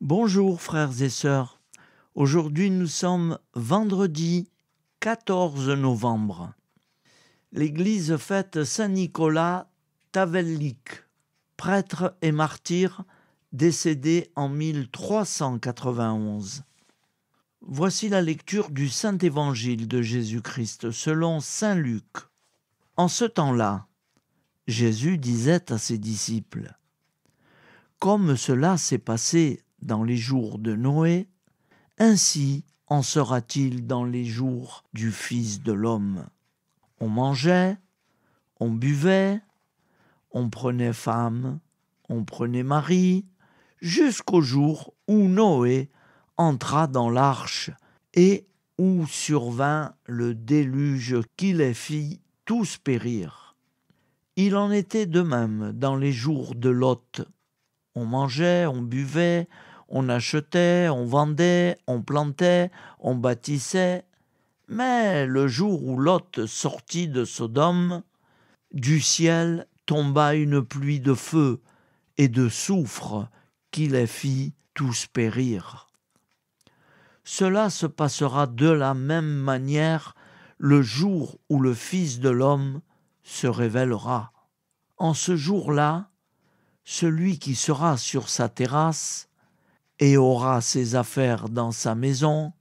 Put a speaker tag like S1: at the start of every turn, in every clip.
S1: Bonjour frères et sœurs, aujourd'hui nous sommes vendredi 14 novembre. L'Église fête Saint Nicolas Tavellik, prêtre et martyr décédé en 1391. Voici la lecture du Saint Évangile de Jésus-Christ selon Saint Luc. En ce temps-là, Jésus disait à ses disciples : « Comme cela s'est passé dans les jours de Noé, ainsi en sera-t-il dans les jours du Fils de l'homme. On mangeait, on buvait, on prenait femme, on prenait mari, jusqu'au jour où Noé entra dans l'arche et où survint le déluge qui les fit tous périr. Il en était de même dans les jours de Lot. On mangeait, on buvait, on achetait, on vendait, on plantait, on bâtissait. Mais le jour où Lot sortit de Sodome, du ciel tomba une pluie de feu et de soufre qui les fit tous périr. Cela se passera de la même manière le jour où le Fils de l'homme se révélera. En ce jour-là, celui qui sera sur sa terrasse et aura ses affaires dans sa maison,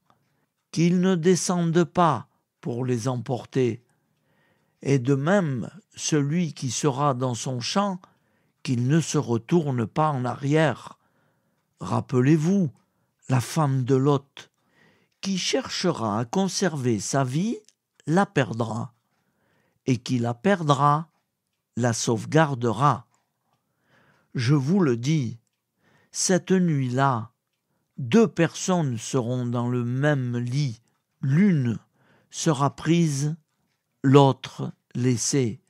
S1: qu'il ne descende pas pour les emporter, et de même celui qui sera dans son champ, qu'il ne se retourne pas en arrière. Rappelez-vous la femme de Lot, qui cherchera à conserver sa vie, la perdra, et qui la perdra, la sauvegardera. Je vous le dis, cette nuit-là, 2 personnes seront dans le même lit. L'une sera prise, l'autre laissée.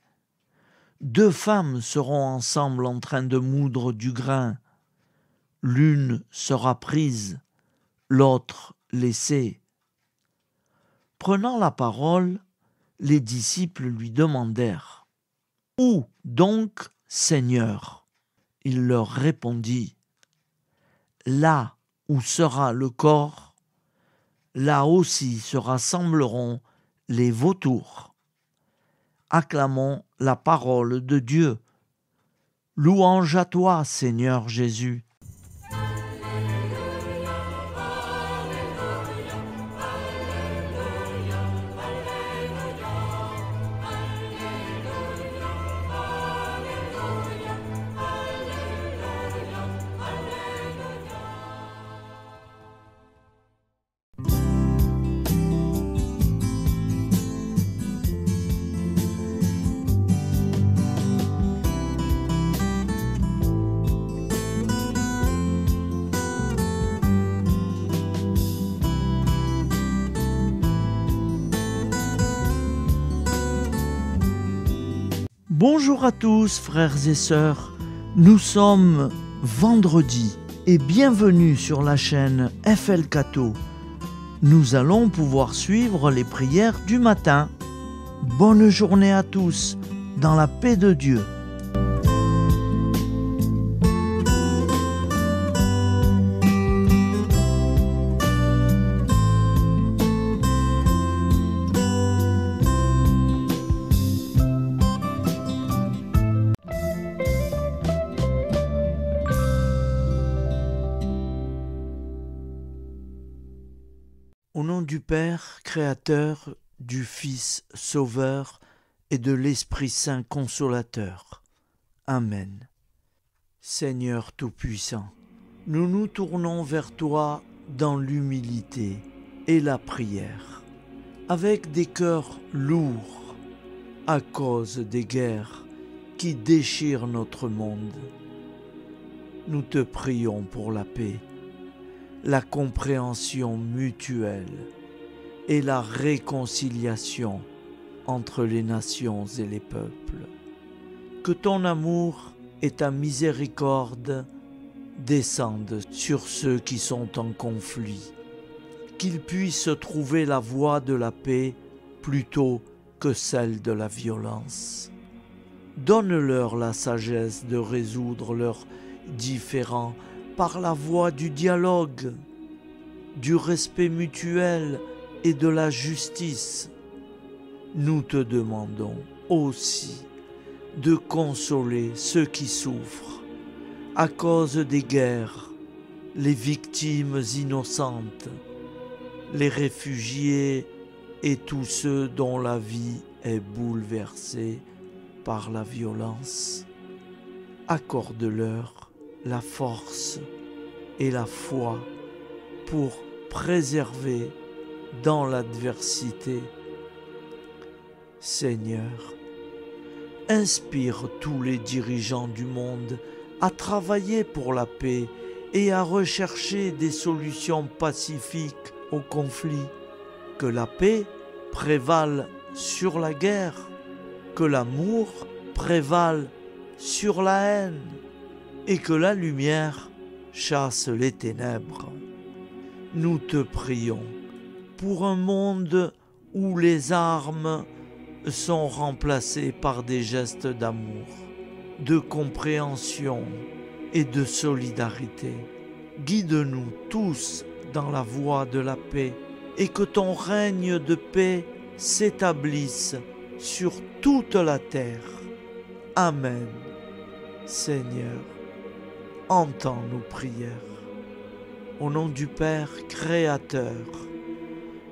S1: 2 femmes seront ensemble en train de moudre du grain. L'une sera prise, l'autre laissée. Prenant la parole, les disciples lui demandèrent : « Où donc, Seigneur ? » Il leur répondit : « Là où sera le corps, là aussi se rassembleront les vautours. » Acclamons la parole de Dieu. Louange à toi, Seigneur Jésus. Bonjour à tous frères et sœurs, nous sommes vendredi et bienvenue sur la chaîne FL Cato. Nous allons pouvoir suivre les prières du matin. Bonne journée à tous, dans la paix de Dieu. Au nom du Père, Créateur, du Fils, Sauveur et de l'Esprit Saint Consolateur. Amen. Seigneur Tout-Puissant, nous nous tournons vers toi dans l'humilité et la prière, avec des cœurs lourds à cause des guerres qui déchirent notre monde. Nous te prions pour la paix, la compréhension mutuelle et la réconciliation entre les nations et les peuples. Que ton amour et ta miséricorde descendent sur ceux qui sont en conflit, qu'ils puissent trouver la voie de la paix plutôt que celle de la violence. Donne-leur la sagesse de résoudre leurs différends par la voie du dialogue, du respect mutuel et de la justice. Nous te demandons aussi de consoler ceux qui souffrent à cause des guerres, les victimes innocentes, les réfugiés et tous ceux dont la vie est bouleversée par la violence. Accorde-leur la force et la foi pour préserver dans l'adversité. Seigneur, inspire tous les dirigeants du monde à travailler pour la paix et à rechercher des solutions pacifiques aux conflits. Que la paix prévale sur la guerre, que l'amour prévale sur la haine et que la lumière chasse les ténèbres. Nous te prions pour un monde où les armes sont remplacées par des gestes d'amour, de compréhension et de solidarité. Guide-nous tous dans la voie de la paix et que ton règne de paix s'établisse sur toute la terre. Amen. Seigneur, entends nos prières. Au nom du Père Créateur,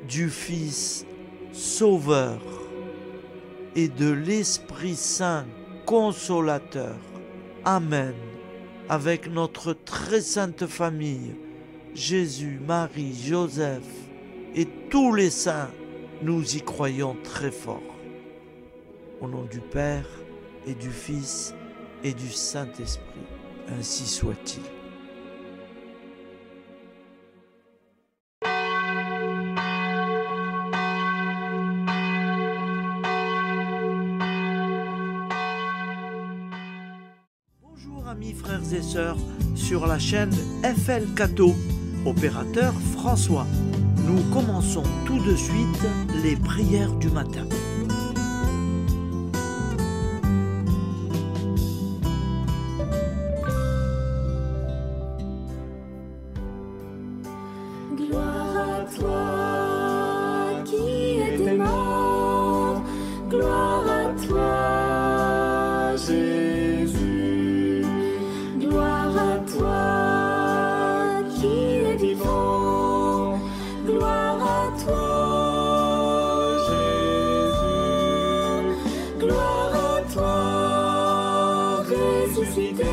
S1: du Fils Sauveur et de l'Esprit Saint Consolateur. Amen. Avec notre très sainte famille, Jésus, Marie, Joseph et tous les saints, nous y croyons très fort. Au nom du Père et du Fils et du Saint-Esprit, ainsi soit-il. Bonjour amis frères et sœurs sur la chaîne FL Cato, opérateur François. Nous commençons tout de suite les prières du matin.
S2: Gloire à toi qui es mort, gloire à toi Jésus, gloire à toi qui es vivant, gloire à toi Jésus, gloire à toi ressuscité,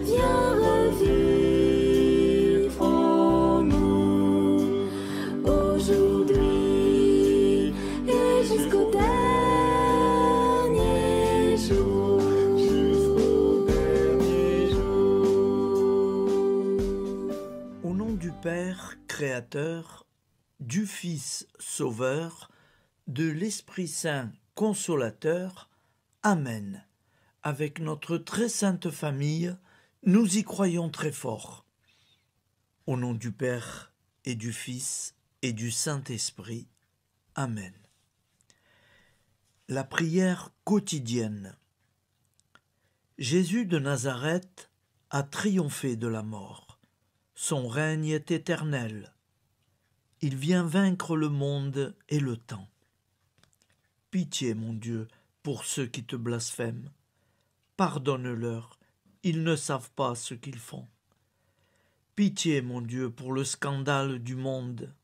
S2: viens revivre en nous aujourd'hui et jusqu'au dernier jour.
S1: Au nom du Père Créateur, du Fils Sauveur, de l'Esprit Saint Consolateur. Amen. Avec notre très sainte famille, nous y croyons très fort. Au nom du Père et du Fils et du Saint-Esprit. Amen. La prière quotidienne. Jésus de Nazareth a triomphé de la mort. Son règne est éternel. Il vient vaincre le monde et le temps. Pitié, mon Dieu, pour ceux qui te blasphèment. Pardonne-leur, ils ne savent pas ce qu'ils font. Pitié, mon Dieu, pour le scandale du monde.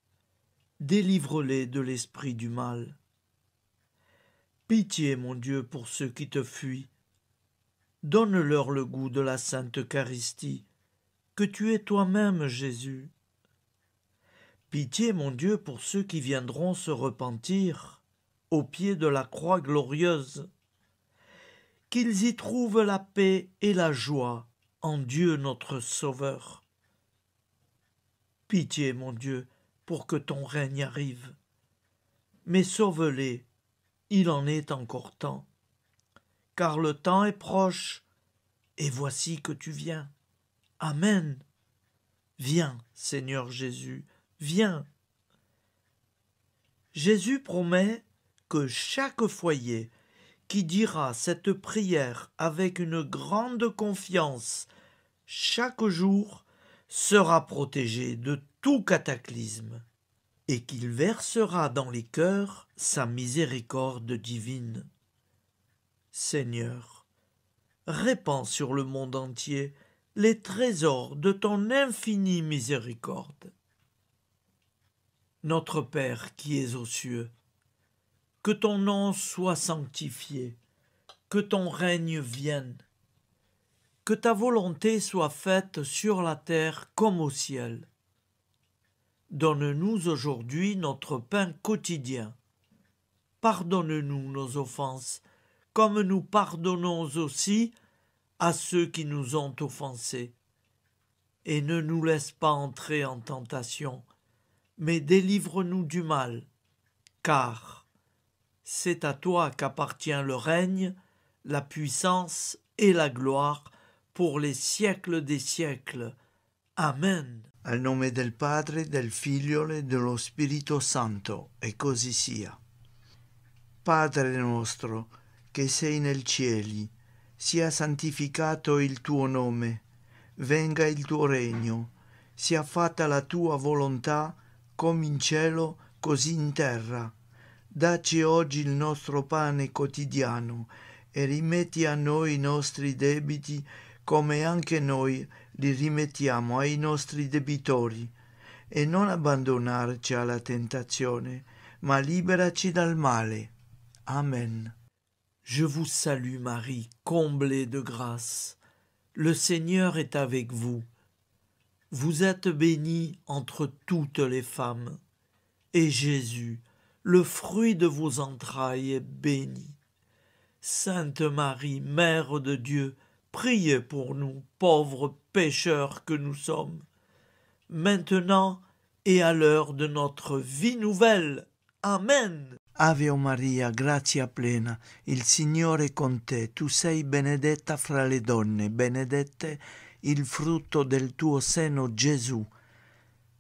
S1: Délivre-les de l'esprit du mal. Pitié, mon Dieu, pour ceux qui te fuient. Donne-leur le goût de la Sainte Eucharistie, que tu es toi-même, Jésus. Pitié, mon Dieu, pour ceux qui viendront se repentir au pied de la croix glorieuse, qu'ils y trouvent la paix et la joie en Dieu notre Sauveur. Pitié, mon Dieu, pour que ton règne arrive. Mais sauve-les, il en est encore temps, car le temps est proche, et voici que tu viens. Amen. Viens, Seigneur Jésus, viens. Jésus promet que chaque foyer qui dira cette prière avec une grande confiance chaque jour, sera protégé de tout cataclysme et qu'il versera dans les cœurs sa miséricorde divine. Seigneur, répands sur le monde entier les trésors de ton infinie miséricorde. Notre Père qui es aux cieux, que ton nom soit sanctifié, que ton règne vienne, que ta volonté soit faite sur la terre comme au ciel. Donne-nous aujourd'hui notre pain quotidien. Pardonne-nous nos offenses, comme nous pardonnons aussi à ceux qui nous ont offensés. Et ne nous laisse pas entrer en tentation, mais délivre-nous du mal, car c'est à toi qu'appartient le règne, la puissance et la gloire pour les siècles des siècles. Amen.
S3: Al nome del Padre, del Figlio e dello Spirito Santo, e così sia. Padre nostro, che sei nel cieli, sia santificato il tuo nome, venga il tuo regno, sia fatta la tua volontà, come in cielo, così in terra. Dacci oggi il nostro pane quotidiano e rimetti a noi i nostri debiti, come anche noi li rimettiamo ai nostri debitori, e non abbandonarci alla tentazione, ma liberaci dal male. Amen.
S1: Je vous salue Marie, comblée de grâce. Le Seigneur est avec vous. Vous êtes bénie entre toutes les femmes, et Jésus, le fruit de vos entrailles, est béni. Sainte Marie, Mère de Dieu, priez pour nous, pauvres pécheurs que nous sommes, maintenant et à l'heure de notre vie nouvelle. Amen.
S3: Ave Maria, grazia plena, il Signore è con te, tu sei benedetta fra le donne, benedetto il frutto del tuo seno, Gesù.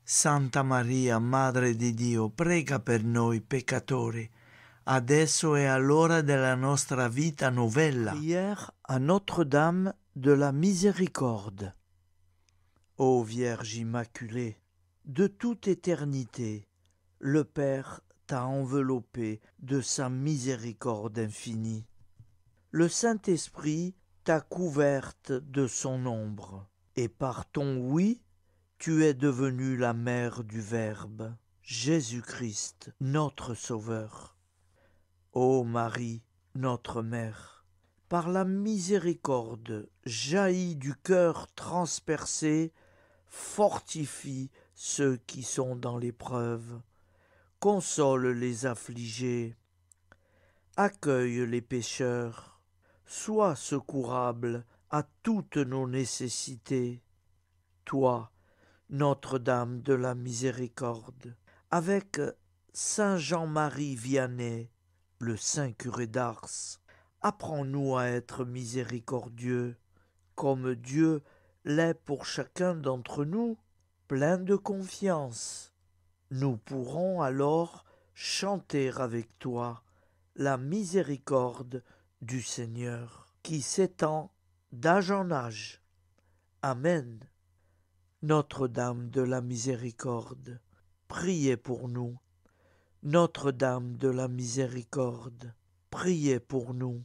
S3: Santa Maria, Madre di Dio, prega per noi peccatori, adesso e all'ora della nostra vita novella.
S1: Prière à Notre-Dame de la Miséricorde. Ô Vierge Immaculée, de toute éternité, le Père t'a enveloppé de sa miséricorde infinie. Le Saint-Esprit t'a couverte de son ombre, et par ton oui, tu es devenue la mère du Verbe, Jésus-Christ, notre Sauveur. Ô Marie, notre Mère, par la miséricorde jaillie du cœur transpercé, fortifie ceux qui sont dans l'épreuve, console les affligés, accueille les pécheurs, sois secourable à toutes nos nécessités. Toi, Notre-Dame de la Miséricorde, avec Saint Jean-Marie Vianney, le Saint curé d'Ars, apprends-nous à être miséricordieux, comme Dieu l'est pour chacun d'entre nous, plein de confiance. Nous pourrons alors chanter avec toi la miséricorde du Seigneur, qui s'étend d'âge en âge. Amen. Notre-Dame de la Miséricorde, priez pour nous. Notre-Dame de la Miséricorde, priez pour nous.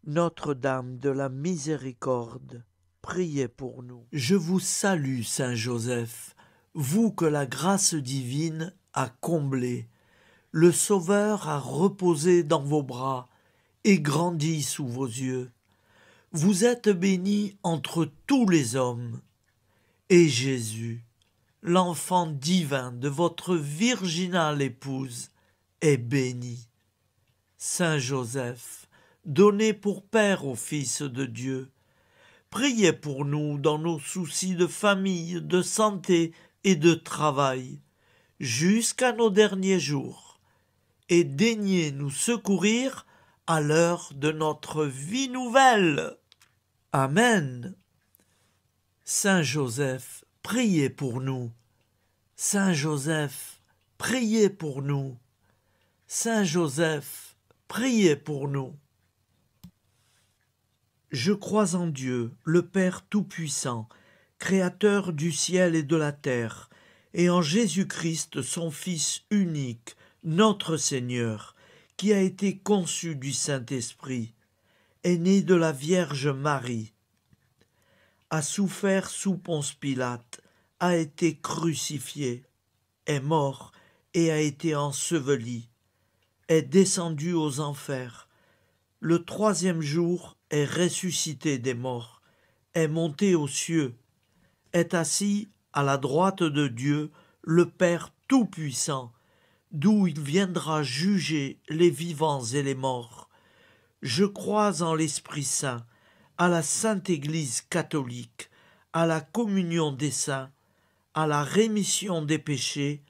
S1: Notre-Dame de la Miséricorde, priez pour nous. Je vous salue, Saint Joseph, vous que la grâce divine a comblé, le Sauveur a reposé dans vos bras et grandi sous vos yeux. Vous êtes bénie entre tous les hommes, et Jésus, l'enfant divin de votre virginale épouse, est béni. Saint Joseph, donné pour Père au Fils de Dieu, priez pour nous dans nos soucis de famille, de santé et de travail, jusqu'à nos derniers jours, et daignez nous secourir à l'heure de notre vie nouvelle. Amen. Saint Joseph, priez pour nous. Saint Joseph, priez pour nous. Saint Joseph, priez pour nous. Je crois en Dieu, le Père Tout-Puissant,
S3: Créateur du ciel et de la terre, et en Jésus-Christ, son Fils unique, notre Seigneur, qui a été conçu du Saint-Esprit, est né de la Vierge Marie, a souffert sous Ponce Pilate, a été crucifié, est mort et a été enseveli, est descendu aux enfers, le 3e jour est ressuscité des morts, est monté aux cieux, est assis à la droite de Dieu, le Père Tout-Puissant, d'où il viendra juger les vivants et les morts. Je crois en l'Esprit Saint, à la Sainte Église catholique, à la communion des saints, à la rémission des péchés,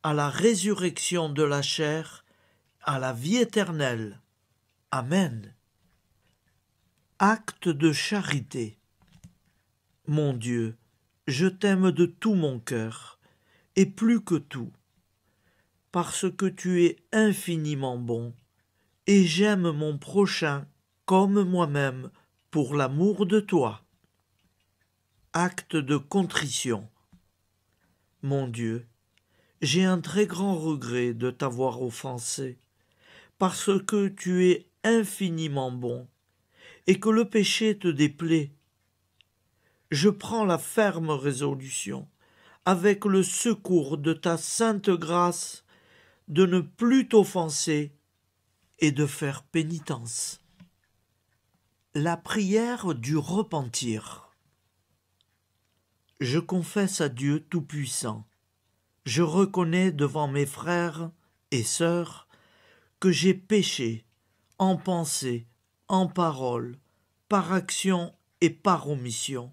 S3: à la résurrection de la chair, à la vie éternelle. Amen. Acte de charité. Mon Dieu, je t'aime de tout mon cœur, et plus que tout, parce que tu es infiniment bon, et j'aime mon prochain comme moi-même pour l'amour de toi. Acte de contrition. Mon Dieu, j'ai un très grand regret de t'avoir offensé, parce que tu es infiniment bon, et que le péché te déplaît. Je prends la ferme résolution, avec le secours de ta sainte grâce, de ne plus t'offenser et de faire pénitence. La prière du repentir. Je confesse à Dieu Tout-Puissant, je reconnais devant mes frères et sœurs que j'ai péché en pensée, en parole, par action et par omission.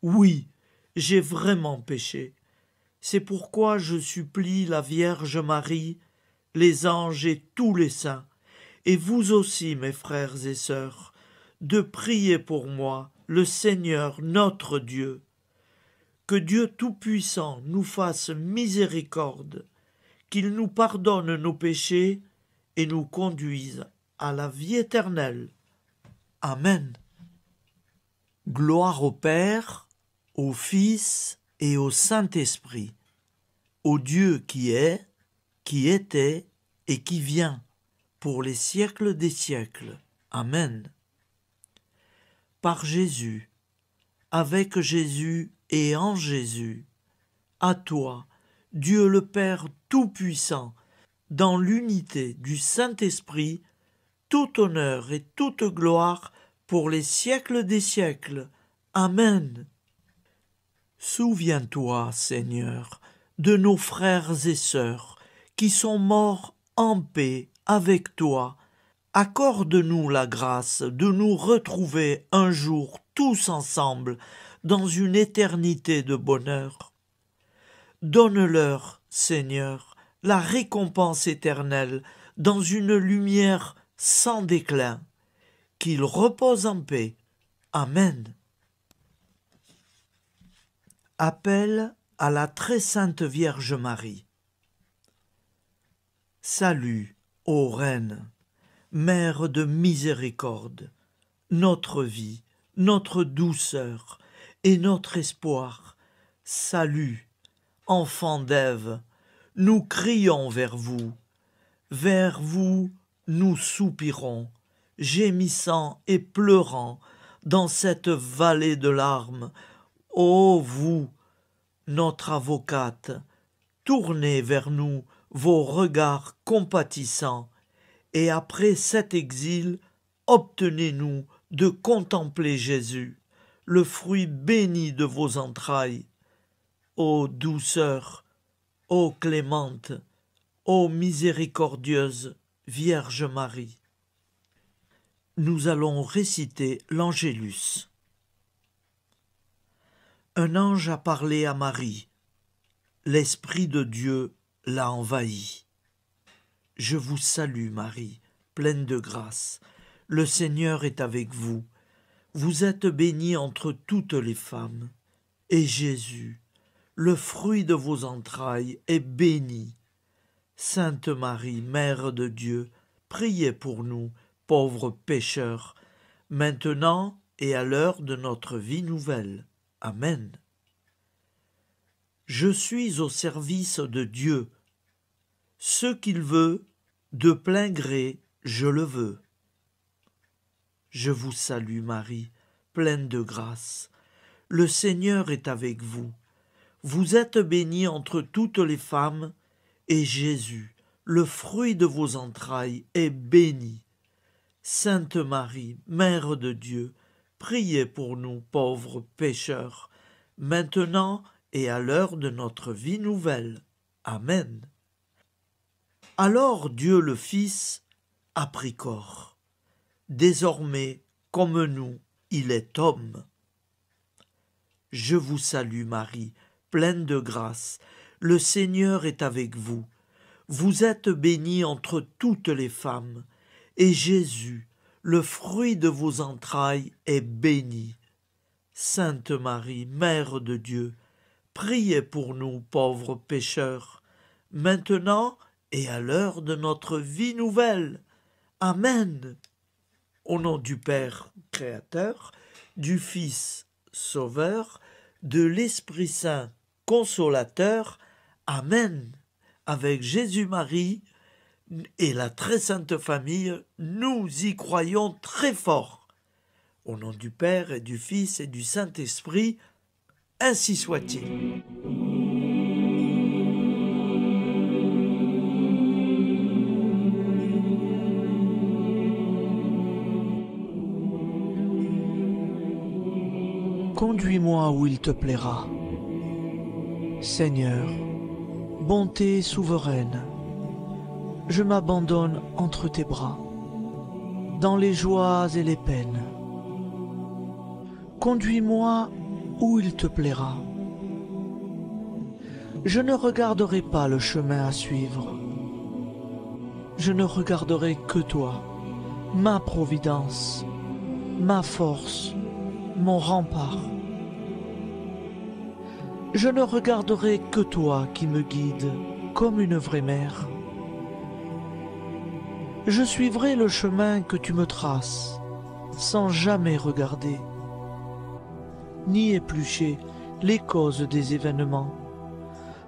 S3: Oui, j'ai vraiment péché. C'est pourquoi je supplie la Vierge Marie, les anges et tous les saints, et vous aussi, mes frères et sœurs, de prier pour moi, le Seigneur notre Dieu. Que Dieu Tout-Puissant nous fasse miséricorde, qu'il nous pardonne nos péchés et nous conduise à la vie éternelle. Amen. Gloire au Père, au Fils et au Saint-Esprit, au Dieu qui est, qui était et qui vient, pour les siècles des siècles. Amen. Par Jésus, avec Jésus et en Jésus, à toi, Dieu le Père Tout-Puissant, dans l'unité du Saint-Esprit, tout honneur et toute gloire pour les siècles des siècles. Amen. Souviens-toi, Seigneur, de nos frères et sœurs qui sont morts en paix avec toi. Accorde-nous la grâce de nous retrouver un jour tous ensemble dans une éternité de bonheur. Donne-leur, Seigneur, la récompense éternelle dans une lumière sans déclin. Qu'ils reposent en paix. Amen. Appel à la très sainte Vierge Marie. Salut, ô Reine, Mère de miséricorde, notre vie, notre douceur et notre espoir. Salut, enfant d'Ève, nous crions vers vous nous soupirons, gémissant et pleurant dans cette vallée de larmes. Ô vous, notre avocate, tournez vers nous vos regards compatissants, et après cet exil, obtenez-nous de contempler Jésus, le fruit béni de vos entrailles. Ô douceur, ô clémente, ô miséricordieuse Vierge Marie. Nous allons réciter l'Angélus. Un ange a parlé à Marie. L'Esprit de Dieu l'a envahie. Je vous salue, Marie, pleine de grâce. Le Seigneur est avec vous. Vous êtes bénie entre toutes les femmes. Et Jésus, le fruit de vos entrailles, est béni. Sainte Marie, Mère de Dieu, priez pour nous, pauvres pécheurs, maintenant et à l'heure de notre vie nouvelle.
S1: Amen. Je suis au service de Dieu. Ce qu'il veut, de plein gré, je le veux. Je vous salue Marie, pleine de grâce. Le Seigneur est avec vous. Vous êtes bénie entre toutes les femmes, et Jésus, le fruit de vos entrailles, est béni. Sainte Marie, Mère de Dieu, priez pour nous pauvres pécheurs, maintenant et à l'heure de notre vie nouvelle. Amen. Alors Dieu le Fils a pris corps. Désormais, comme nous, il est homme. Je vous salue Marie, pleine de grâce. Le Seigneur est avec vous. Vous êtes bénie entre toutes les femmes, et Jésus, le fruit de vos entrailles, est béni. Sainte Marie, Mère de Dieu, priez pour nous pauvres pécheurs, maintenant et à l'heure de notre vie nouvelle. Amen. Au nom du Père Créateur, du Fils Sauveur, de l'Esprit Saint Consolateur. Amen. Avec Jésus-Marie et la très sainte famille, nous y croyons très fort. Au nom du Père et du Fils et du Saint-Esprit, ainsi soit-il.
S4: Conduis-moi où il te plaira. Seigneur, bonté souveraine, je m'abandonne entre tes bras, dans les joies et les peines. Conduis-moi où il te plaira. Je ne regarderai pas le chemin à suivre. Je ne regarderai que toi, ma providence, ma force, mon rempart. Je ne regarderai que toi qui me guides comme une vraie mère. Je suivrai le chemin que tu me traces, sans jamais regarder, ni éplucher les causes des événements,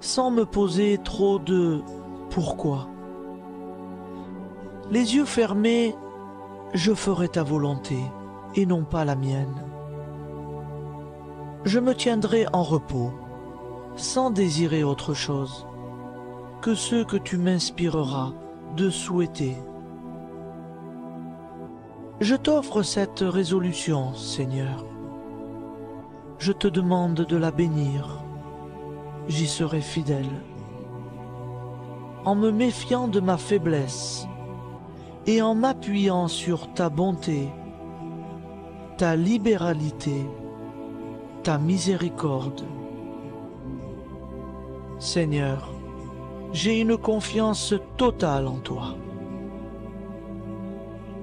S4: sans me poser trop de « pourquoi ». Les yeux fermés, je ferai ta volonté et non pas la mienne. Je me tiendrai en repos, sans désirer autre chose que ce que tu m'inspireras de souhaiter. Je t'offre cette résolution, Seigneur. Je te demande de la bénir. J'y serai fidèle. En me méfiant de ma faiblesse et en m'appuyant sur ta bonté, ta libéralité, ta miséricorde. Seigneur, j'ai une confiance totale en toi.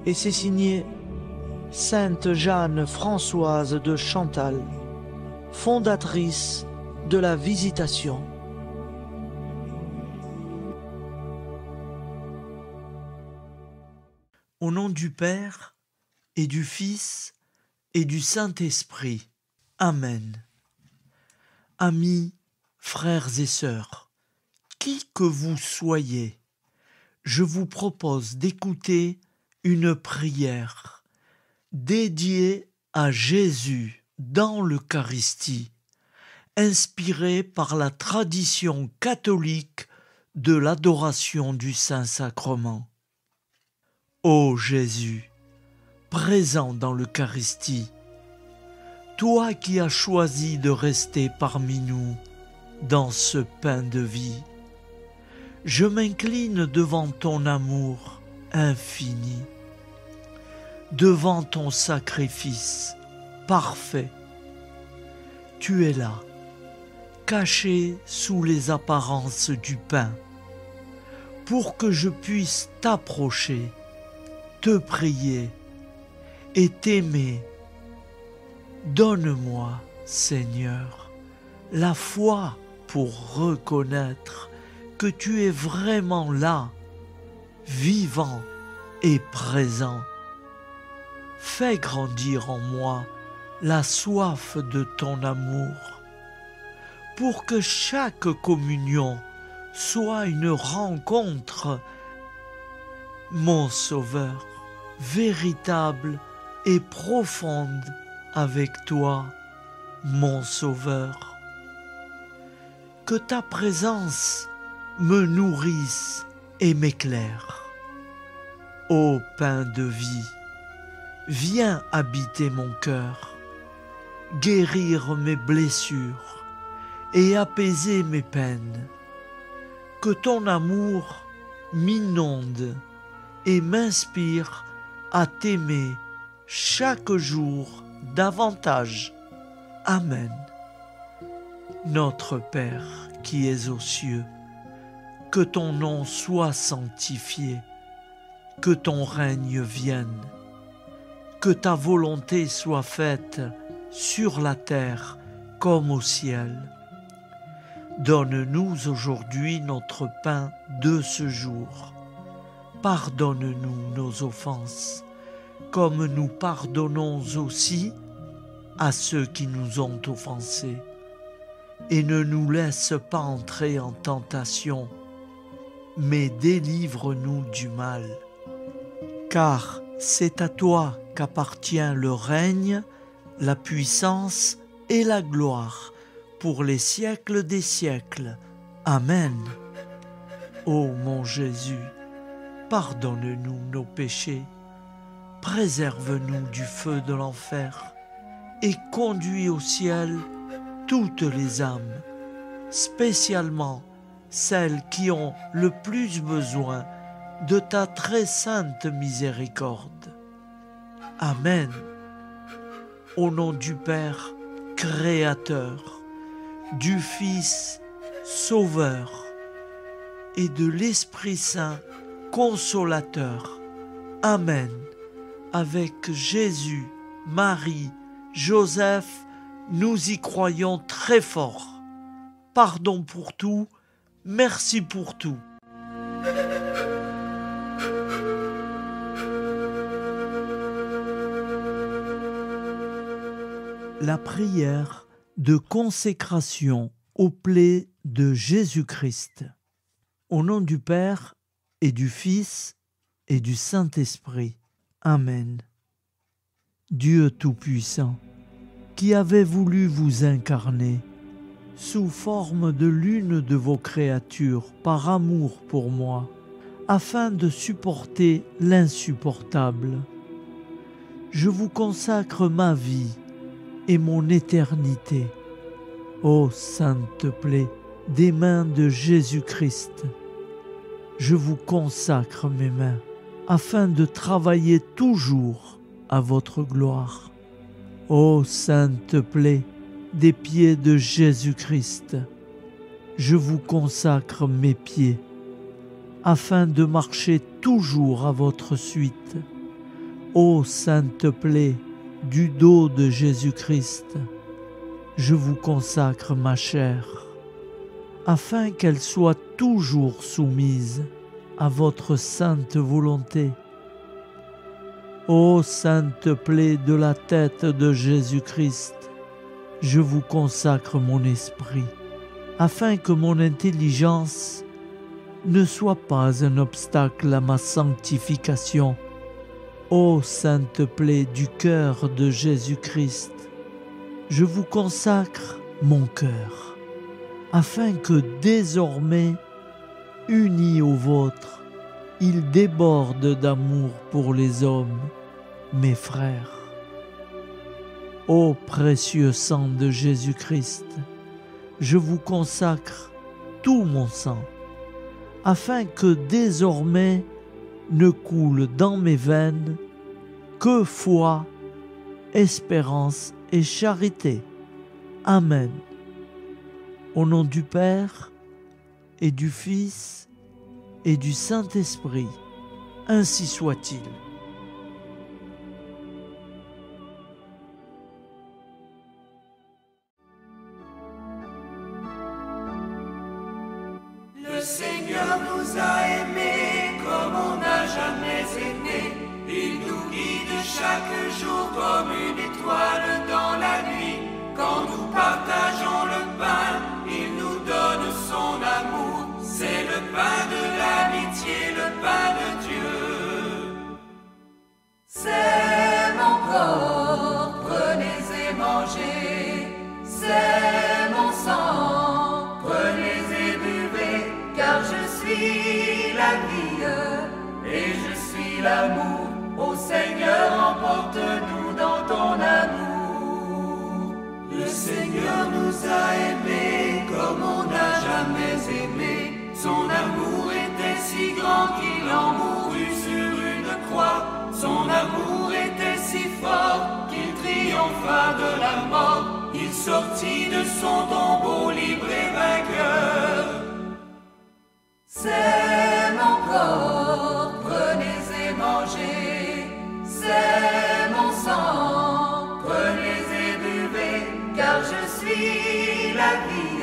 S4: Et c'est signé Sainte Jeanne Françoise de Chantal, fondatrice de la Visitation.
S1: Au nom du Père et du Fils et du Saint-Esprit. Amen. Amis, frères et sœurs, qui que vous soyez, je vous propose d'écouter une prière dédiée à Jésus dans l'Eucharistie, inspirée par la tradition catholique de l'adoration du Saint-Sacrement. Ô Jésus, présent dans l'Eucharistie, toi qui as choisi de rester parmi nous dans ce pain de vie, je m'incline devant ton amour infini, devant ton sacrifice parfait. Tu es là, caché sous les apparences du pain, pour que je puisse t'approcher, te prier et t'aimer. Donne-moi, Seigneur, la foi pour reconnaître que tu es vraiment là, vivant et présent. Fais grandir en moi la soif de ton amour, pour que chaque communion soit une rencontre, mon Sauveur, véritable et profonde avec toi, mon Sauveur. Que ta présence me nourrisse et m'éclaire. Ô pain de vie, viens habiter mon cœur, guérir mes blessures et apaiser mes peines. Que ton amour m'inonde et m'inspire à t'aimer chaque jour davantage. Amen. Notre Père qui es aux cieux, que ton nom soit sanctifié, que ton règne vienne, que ta volonté soit faite sur la terre comme au ciel. Donne-nous aujourd'hui notre pain de ce jour. Pardonne-nous nos offenses, comme nous pardonnons aussi à ceux qui nous ont offensés. Et ne nous laisse pas entrer en tentation, mais délivre-nous du mal. Car c'est à toi qu'appartient le règne, la puissance et la gloire, pour les siècles des siècles. Amen. Ô mon Jésus, pardonne-nous nos péchés, préserve-nous du feu de l'enfer et conduis au ciel toutes les âmes, spécialement celles qui ont le plus besoin de ta très sainte miséricorde. Amen. Au nom du Père Créateur, du Fils Sauveur et de l'Esprit Saint Consolateur. Amen. Avec Jésus, Marie, Joseph, nous y croyons très fort. Pardon pour tout, merci pour tout. La prière de consécration aux plaies de Jésus-Christ. Au nom du Père et du Fils et du Saint-Esprit. Amen. Dieu Tout-Puissant, qui avez voulu vous incarner sous forme de l'une de vos créatures par amour pour moi, afin de supporter l'insupportable, je vous consacre ma vie et mon éternité. Ô sainte plaie des mains de Jésus-Christ, je vous consacre mes mains, afin de travailler toujours à votre gloire. Ô sainte plaie des pieds de Jésus-Christ, je vous consacre mes pieds, afin de marcher toujours à votre suite. Ô sainte plaie du dos de Jésus-Christ, je vous consacre ma chair, afin qu'elle soit toujours soumise à votre sainte volonté. Ô sainte plaie de la tête de Jésus-Christ, je vous consacre mon esprit, afin que mon intelligence ne soit pas un obstacle à ma sanctification. Ô sainte plaie du cœur de Jésus-Christ, je vous consacre mon cœur, afin que désormais, uni au vôtre, il déborde d'amour pour les hommes, mes frères. Ô précieux sang de Jésus-Christ, je vous consacre tout mon sang, afin que désormais ne coule dans mes veines que foi, espérance et charité. Amen. Au nom du Père et du Fils et du Saint-Esprit, ainsi soit-il.
S2: Le Seigneur nous a aimés comme on n'a jamais aimé. Il nous guide chaque jour comme une étoile dans suis l'amour. Ô Seigneur, emporte-nous dans ton amour. Le Seigneur nous a aimés comme on n'a jamais aimé. Son amour était si grand qu'il en mourut sur une croix. Son amour était si fort qu'il triompha de la mort. Il sortit de son tombeau libre et vainqueur. C'est mon corps, prenez et mangez. C'est mon sang, prenez et buvez. Car je suis la vie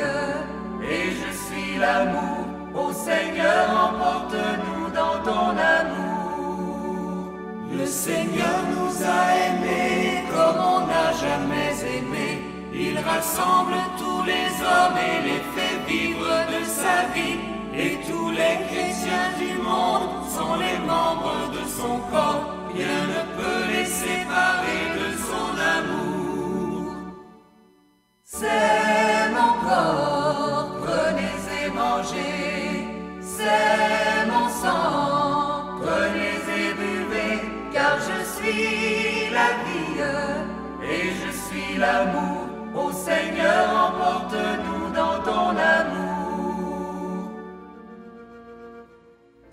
S2: et je suis l'amour. Ô Seigneur, emporte-nous dans ton amour. Le Seigneur nous a aimés comme on n'a jamais aimé. Il rassemble tous les hommes et les fait vivre de sa vie. Et tous les chrétiens du monde sont les membres de son corps. Rien ne peut les séparer de son amour. C'est mon corps, prenez et mangez. C'est mon sang, prenez et buvez. Car je suis la vie et je suis l'amour. Ô Seigneur, emporte-nous dans ton amour.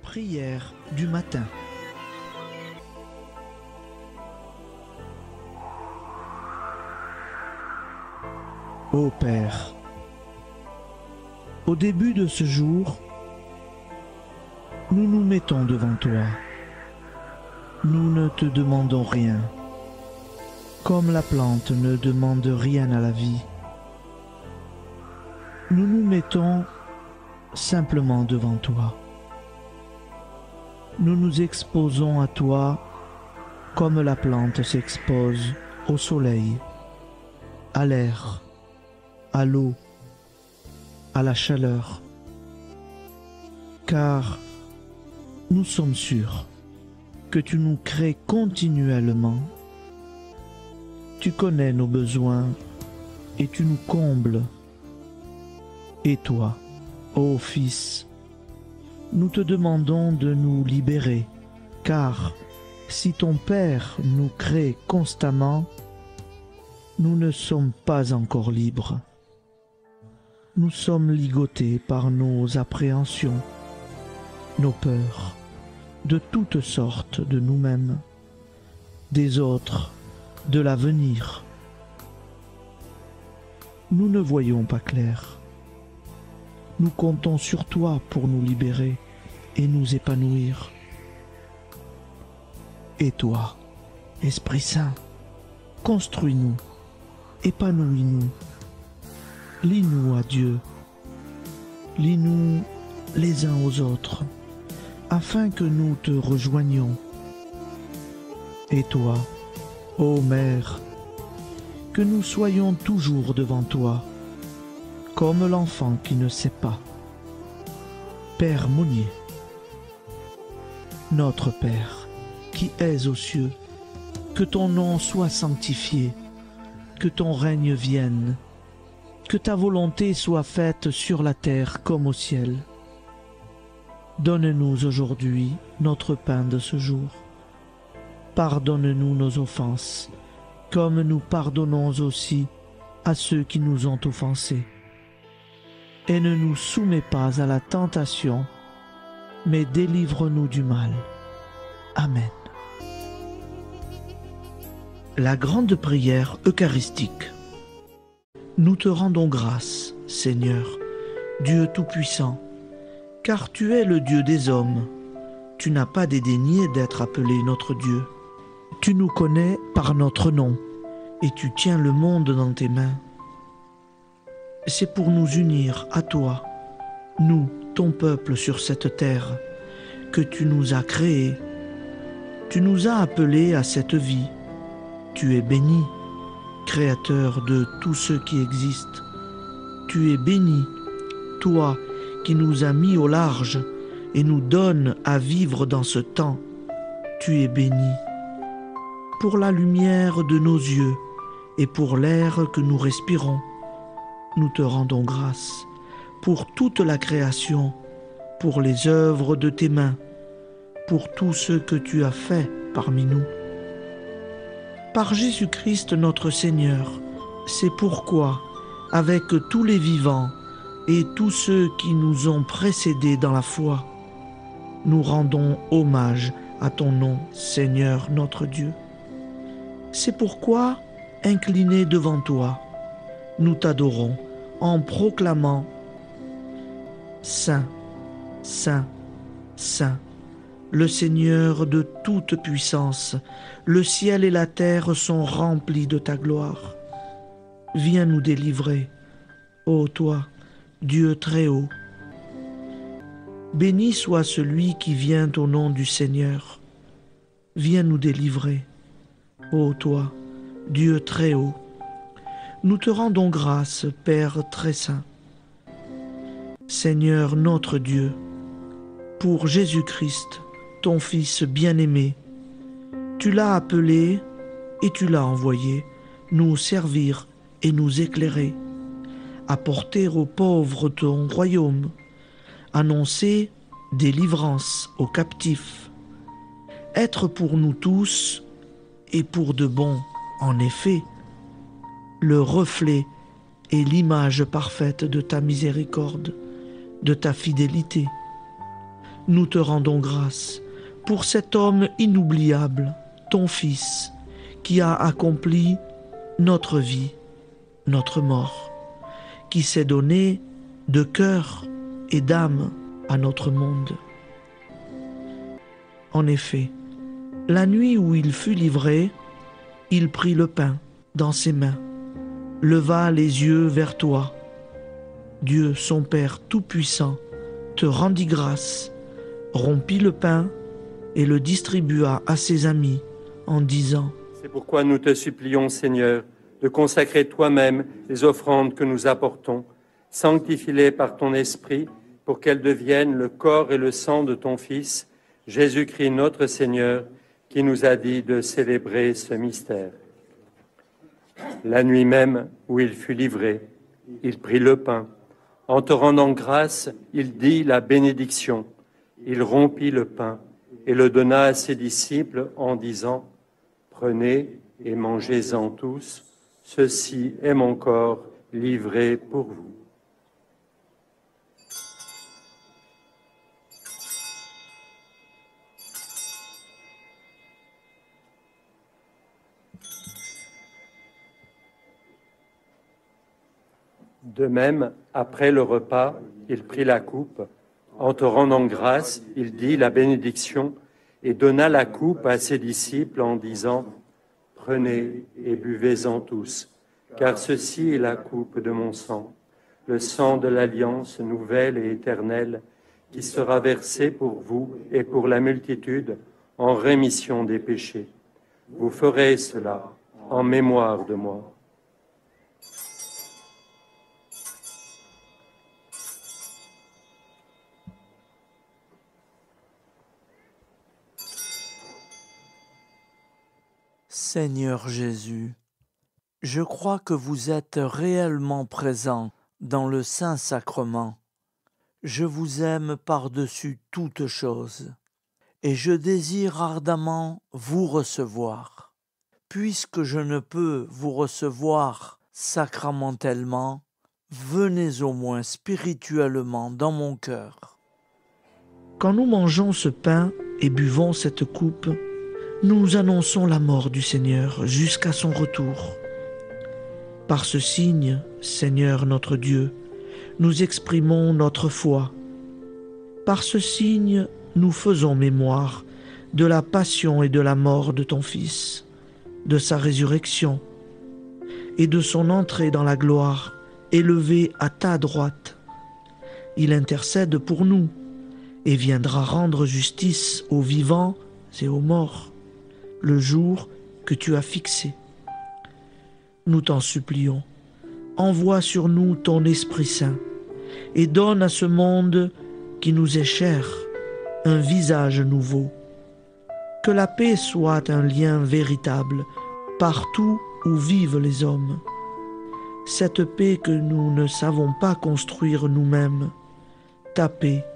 S4: Prière du matin. Ô Père, au début de ce jour, nous nous mettons devant toi. Nous ne te demandons rien, comme la plante ne demande rien à la vie. Nous nous mettons simplement devant toi. Nous nous exposons à toi comme la plante s'expose au soleil, à l'air, à l'eau, à la chaleur. Car nous sommes sûrs que tu nous crées continuellement. Tu connais nos besoins et tu nous combles. Et toi, ô Fils, nous te demandons de nous libérer, car si ton Père nous crée constamment, nous ne sommes pas encore libres. Nous sommes ligotés par nos appréhensions, nos peurs, de toutes sortes de nous-mêmes, des autres, de l'avenir. Nous ne voyons pas clair. Nous comptons sur toi pour nous libérer et nous épanouir. Et toi, Esprit Saint, construis-nous, épanouis-nous, lie-nous à Dieu, lie-nous les uns aux autres, afin que nous te rejoignions. Et toi, ô Mère, que nous soyons toujours devant toi, comme l'enfant qui ne sait pas. Père Monnier, notre Père, qui es aux cieux, que ton nom soit sanctifié, que ton règne vienne, que ta volonté soit faite sur la terre comme au ciel. Donne-nous aujourd'hui notre pain de ce jour. Pardonne-nous nos offenses, comme nous pardonnons aussi à ceux qui nous ont offensés. Et ne nous soumets pas à la tentation, mais délivre-nous du mal. Amen. La grande prière eucharistique. Nous te rendons grâce, Seigneur, Dieu Tout-Puissant, car tu es le Dieu des hommes. Tu n'as pas dédaigné d'être appelé notre Dieu. Tu nous connais par notre nom, et tu tiens le monde dans tes mains. C'est pour nous unir à toi, nous, ton peuple sur cette terre, que tu nous as créés. Tu nous as appelés à cette vie. Tu es béni, Créateur de tout ce qui existe. Tu es béni, toi qui nous as mis au large et nous donnes à vivre dans ce temps. Tu es béni. Pour la lumière de nos yeux et pour l'air que nous respirons, nous te rendons grâce. Pour toute la création, pour les œuvres de tes mains, pour tout ce que tu as fait parmi nous. Par Jésus-Christ notre Seigneur, c'est pourquoi, avec tous les vivants et tous ceux qui nous ont précédés dans la foi, nous rendons hommage à ton nom, Seigneur notre Dieu. C'est pourquoi, inclinés devant toi, nous t'adorons en proclamant « Saint, Saint, Saint, le Seigneur de toute puissance, le ciel et la terre sont remplis de ta gloire. Viens nous délivrer, ô toi, Dieu très haut. Béni soit celui qui vient au nom du Seigneur. Viens nous délivrer, ô toi, Dieu très haut. Nous te rendons grâce, Père très saint. Seigneur notre Dieu, pour Jésus-Christ, ton Fils bien-aimé, tu l'as appelé et tu l'as envoyé nous servir et nous éclairer, apporter aux pauvres ton royaume, annoncer délivrance aux captifs, être pour nous tous, et pour de bon, en effet, le reflet et l'image parfaite de ta miséricorde, de ta fidélité. Nous te rendons grâce pour cet homme inoubliable, ton Fils, qui a accompli notre vie, notre mort, qui s'est donné de cœur et d'âme à notre monde. En effet, la nuit où il fut livré, il prit le pain dans ses mains, leva les yeux vers toi. Dieu, son Père Tout-Puissant, te rendit grâce, rompit le pain et le distribua à ses amis en disant «
S5: C'est pourquoi nous te supplions, Seigneur, de consacrer toi-même les offrandes que nous apportons, sanctifie-les par ton Esprit, pour qu'elles deviennent le corps et le sang de ton Fils, Jésus-Christ notre Seigneur, qui nous a dit de célébrer ce mystère. La nuit même où il fut livré, il prit le pain. En te rendant grâce, il dit la bénédiction. Il rompit le pain et le donna à ses disciples en disant « Prenez et mangez-en tous, ceci est mon corps livré pour vous. » De même, après le repas, il prit la coupe. En te rendant grâce, il dit la bénédiction et donna la coupe à ses disciples en disant « Prenez et buvez-en tous, car ceci est la coupe de mon sang, le sang de l'alliance nouvelle et éternelle, qui sera versé pour vous et pour la multitude en rémission des péchés. Vous ferez cela en mémoire de moi. »
S1: Seigneur Jésus, je crois que vous êtes réellement présent dans le Saint-Sacrement. Je vous aime par-dessus toute chose et je désire ardemment vous recevoir. Puisque je ne peux vous recevoir sacramentellement, venez au moins spirituellement dans mon cœur.
S4: Quand nous mangeons ce pain et buvons cette coupe, nous annonçons la mort du Seigneur jusqu'à son retour. Par ce signe, Seigneur notre Dieu, nous exprimons notre foi. Par ce signe, nous faisons mémoire de la passion et de la mort de ton Fils, de sa résurrection et de son entrée dans la gloire, élevé à ta droite. Il intercède pour nous et viendra rendre justice aux vivants et aux morts, le jour que tu as fixé. Nous t'en supplions, envoie sur nous ton Esprit Saint et donne à ce monde qui nous est cher un visage nouveau. Que la paix soit un lien véritable partout où vivent les hommes. Cette paix que nous ne savons pas construire nous-mêmes, ta paix,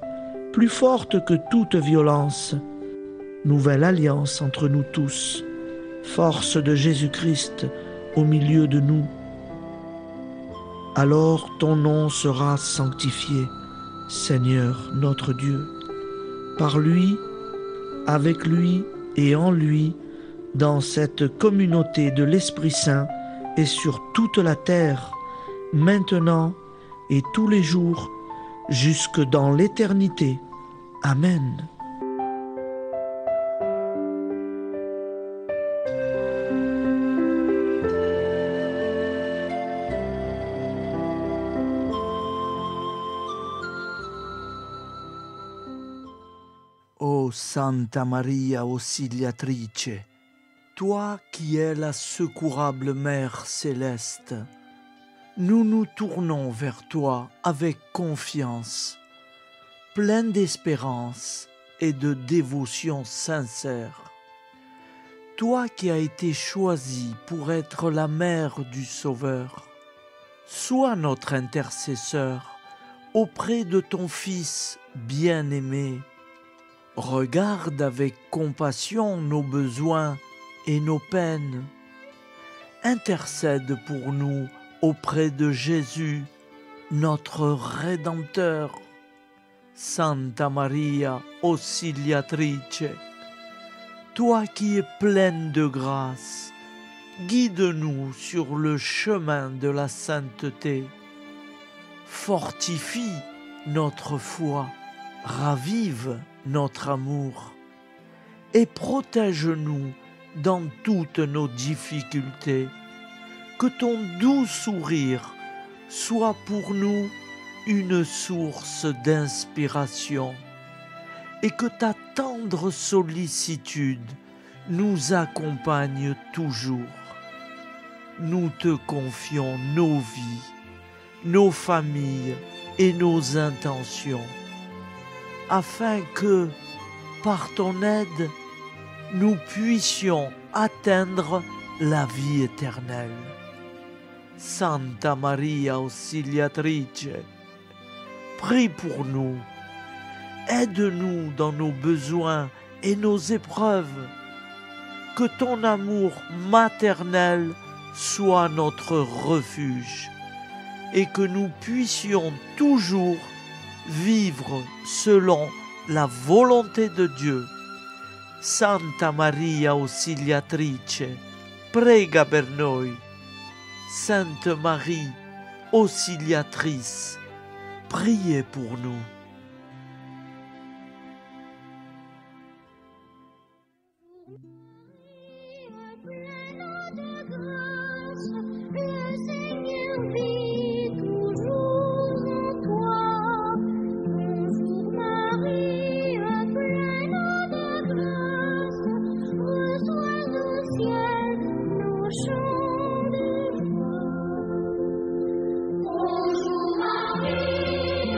S4: plus forte que toute violence, nouvelle alliance entre nous tous, force de Jésus-Christ au milieu de nous. Alors ton nom sera sanctifié, Seigneur notre Dieu. Par lui, avec lui et en lui, dans cette communauté de l'Esprit Saint et sur toute la terre, maintenant et tous les jours, jusque dans l'éternité. Amen.
S3: Ô Santa Maria Auxiliatrice, toi qui es la secourable Mère céleste, nous nous tournons vers toi avec confiance, plein d'espérance et de dévotion sincère. Toi qui as été choisie pour être la mère du Sauveur, sois notre intercesseur auprès de ton Fils bien-aimé. Regarde avec compassion nos besoins et nos peines. Intercède pour nous auprès de Jésus, notre Rédempteur. Santa Maria Auxiliatrice, toi qui es pleine de grâce, guide-nous sur le chemin de la sainteté. Fortifie notre foi, ravive notre amour et protège-nous dans toutes nos difficultés. Que ton doux sourire soit pour nous une source d'inspiration et que ta tendre sollicitude nous accompagne toujours. Nous te confions nos vies, nos familles et nos intentions, afin que, par ton aide, nous puissions atteindre la vie éternelle. Santa Maria Auxiliatrice, prie pour nous, aide-nous dans nos besoins et nos épreuves, que ton amour maternel soit notre refuge et que nous puissions toujours vivre selon la volonté de Dieu. Santa Maria Auxiliatrice, prega per noi. Sainte Marie, Auxiliatrice, priez pour nous.
S2: Bonjour Marie,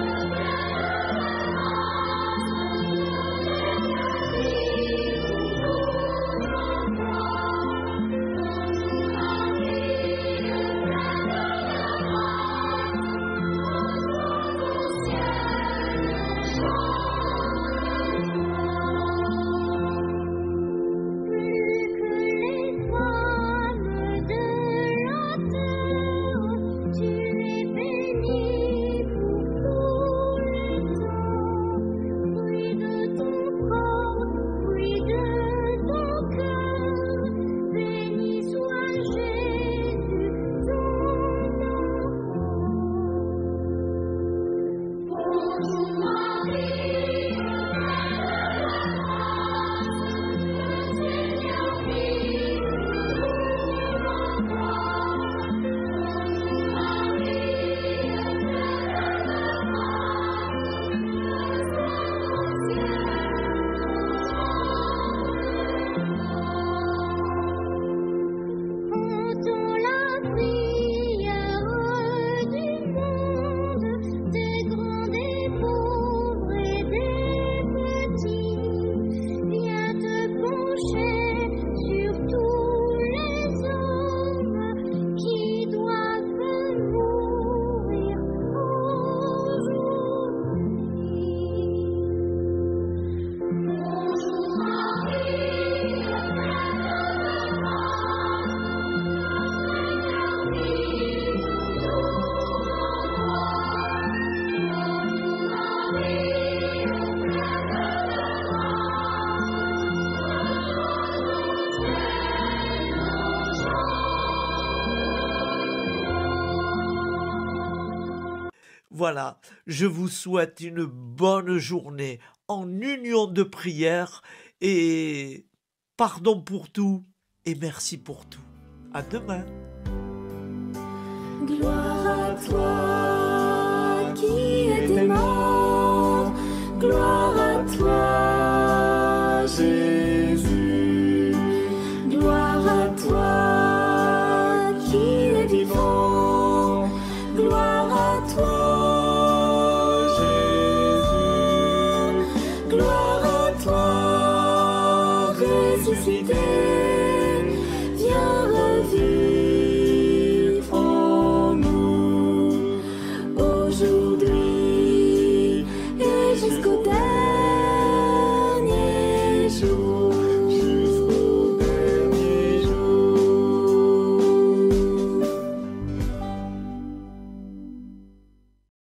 S4: Voilà, je vous souhaite une bonne journée en union de prière et pardon pour tout et merci pour tout. À demain.
S6: Gloire à toi qui es mort, gloire à toi Jésus, gloire à toi qui es vivant, gloire